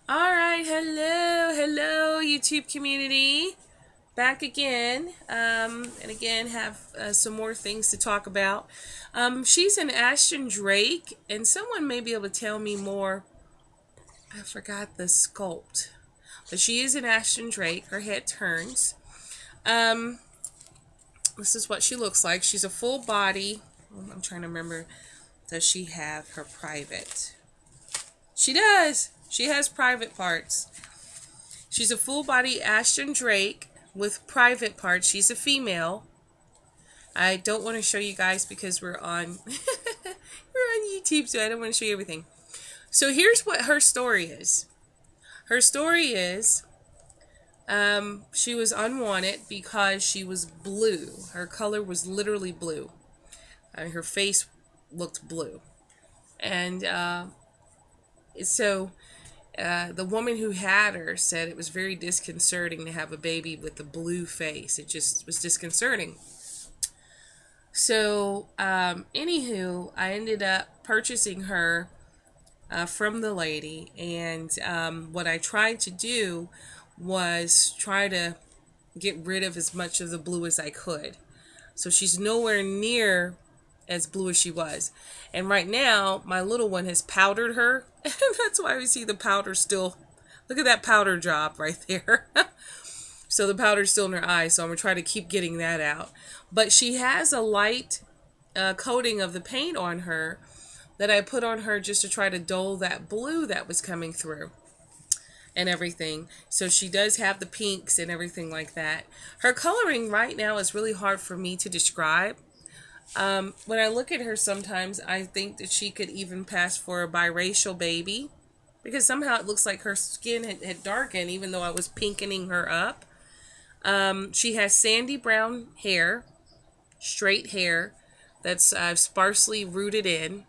All right, hello, YouTube community. Back again, and again have some more things to talk about. She's an Ashton Drake, and someone may be able to tell me more. I forgot the sculpt, but she is an Ashton Drake. Her head turns. This is what she looks like. She's a full body. I'm trying to remember. Does she have her private? She does. She has private parts. She's a full body Ashton Drake with private parts. She's a female. I don't want to show you guys because we're on YouTube, so I don't want to show you everything. So here's what her story is. Her story is she was unwanted because she was blue. Her color was literally blue. Her face looked blue. And so the woman who had her said it was very disconcerting to have a baby with a blue face. It just was disconcerting. So, anywho, I ended up purchasing her from the lady. And what I tried to do was try to get rid of as much of the blue as I could. So she's nowhere near as blue as she was. And right now, my little one has powdered her. And that's why we see the powder still. Look at that powder job right there. So the powder's still in her eye. So I'm going to try to keep getting that out. But she has a light coating of the paint on her that I put on her just to try to dull that blue that was coming through. And everything. So she does have the pinks and everything like that. Her coloring right now is really hard for me to describe. When I look at her sometimes, I think that she could even pass for a biracial baby. Because somehow it looks like her skin had darkened even though I was pinkening her up. She has sandy brown hair. Straight hair. That's sparsely rooted in.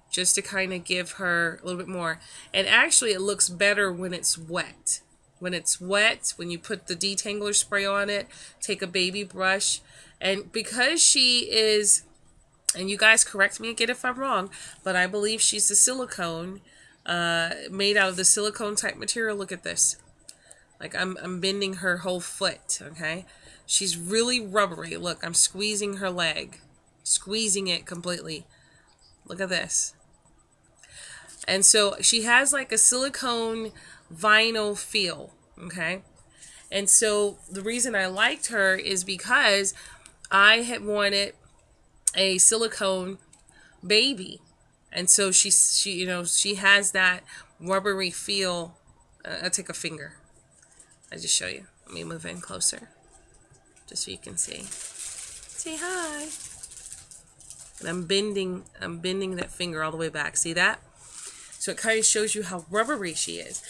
Just to kind of give her a little bit more. And actually it looks better when it's wet. When it's wet, when you put the detangler spray on it, take a baby brush. And because she is, and you guys correct me again if I'm wrong, but I believe she's a silicone, made out of the silicone type material. Look at this. Like I'm bending her whole foot, okay? She's really rubbery. Look, I'm squeezing her leg. Squeezing it completely. Look at this. And so she has like a silicone vinyl feel, okay? And so the reason I liked her is because I had wanted a silicone baby. And so she has that rubbery feel. I'll take a finger. I'll just show you. Let me move in closer. Just so you can see. Say hi. And I'm bending that finger all the way back. See that? So it kind of shows you how rubbery she is.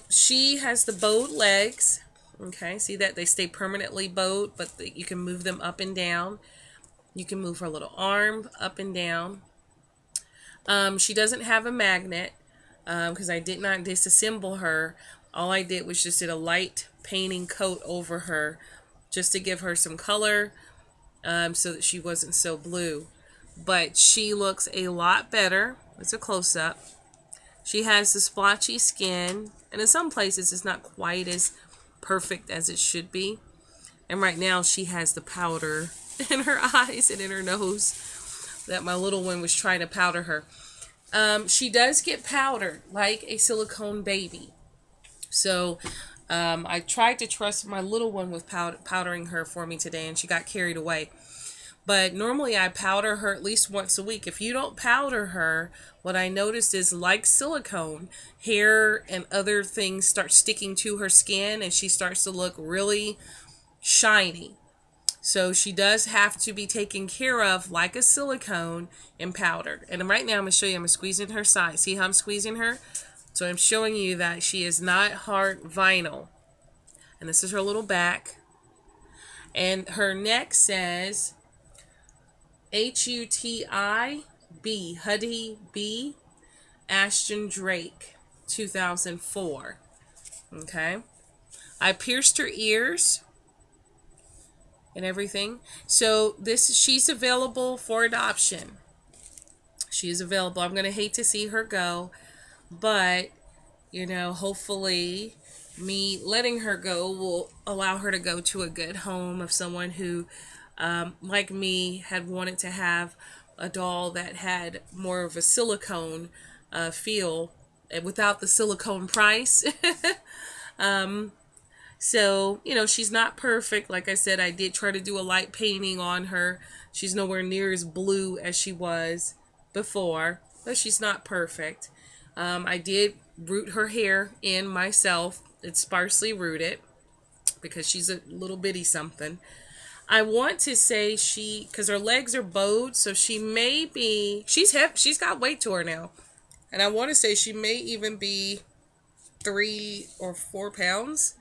She has the bowed legs. Okay, see that? They stay permanently bowed, but you can move them up and down. You can move her little arm up and down. She doesn't have a magnet because I did not disassemble her. All I did was just did a light painting coat over her just to give her some color so that she wasn't so blue. But she looks a lot better. It's a close-up. She has the splotchy skin. And in some places, it's not quite as perfect as it should be. And right now, she has the powder in her eyes and in her nose that my little one was trying to powder her. She does get powdered like a silicone baby. So I tried to trust my little one with powdering her for me today, and she got carried away. But normally I powder her at least once a week. If you don't powder her, what I noticed is like silicone, hair and other things start sticking to her skin and she starts to look really shiny. So she does have to be taken care of like a silicone and powdered. And right now I'm going to show you, I'm squeezing her side. See how I'm squeezing her? So I'm showing you that she is not hard vinyl. And this is her little back. And her neck says H-U-T-I-B, Huddy B, Ashton Drake, 2004. Okay. I pierced her ears and everything. So she's available for adoption. She is available. I'm going to hate to see her go, but you know, hopefully me letting her go will allow her to go to a good home of someone who, like me, had wanted to have a doll that had more of a silicone feel without the silicone price. So, you know, she's not perfect. Like I said, I did try to do a light painting on her. She's nowhere near as blue as she was before, but she's not perfect. I did root her hair in myself. It's sparsely rooted because she's a little bitty something. I want to say because her legs are bowed, so she may be, she's got weight to her now. And I want to say she may even be 3 or 4 pounds.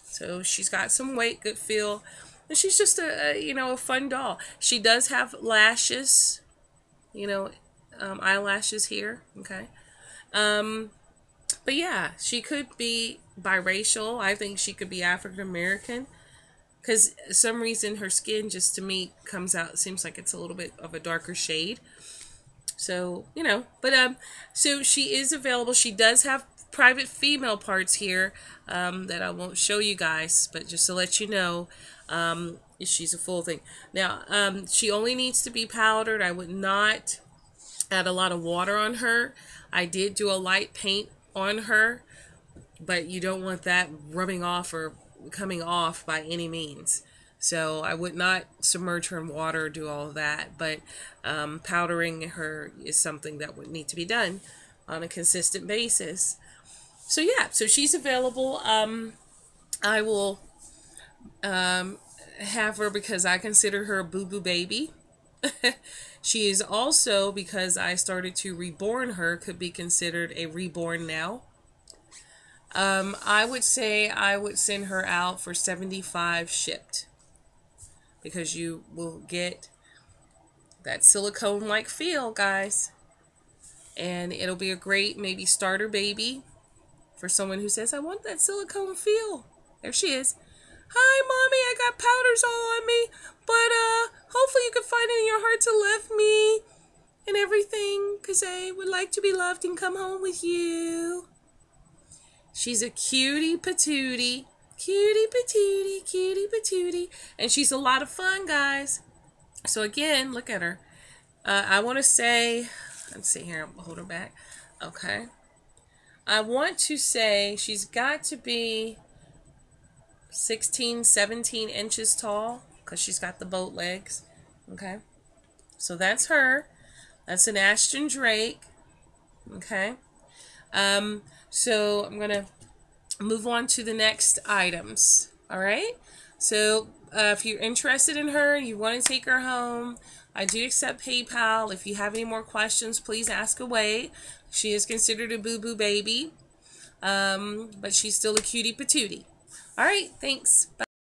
So she's got some weight, good feel. And she's just a fun doll. She does have lashes, eyelashes here, okay. But yeah, she could be biracial. I think she could be African American. Because some reason her skin just to me comes out, seems like it's a little bit of a darker shade. So, so she is available. She does have private female parts here that I won't show you guys, but just to let you know, she's a full thing. Now, she only needs to be powdered. I would not add a lot of water on her. I did do a light paint on her, but you don't want that rubbing off or coming off by any means. So I would not submerge her in water or do all of that, but powdering her is something that would need to be done on a consistent basis. So yeah, so she's available. I will have her because I consider her a boo-boo baby. She is also, because I started to reborn her, could be considered a reborn now. I would say I would send her out for $75 shipped. Because you will get that silicone-like feel, guys. And it'll be a great maybe starter baby for someone who says, I want that silicone feel. There she is. Hi, Mommy, I got powders all on me, but hopefully you can find it in your heart to love me and everything, because I would like to be loved and come home with you. She's a cutie patootie. Cutie patootie, cutie patootie. And she's a lot of fun, guys. So again, look at her. I want to say, let's see here, I'll hold her back. Okay. I want to say she's got to be 16, 17 inches tall because she's got the boat legs. Okay. So that's her. That's an Ashton Drake. Okay. So I'm going to move on to the next items. All right. So if you're interested in her, you want to take her home, I do accept PayPal. If you have any more questions, please ask away. She is considered a boo-boo baby, but she's still a cutie patootie. All right. Thanks. Bye.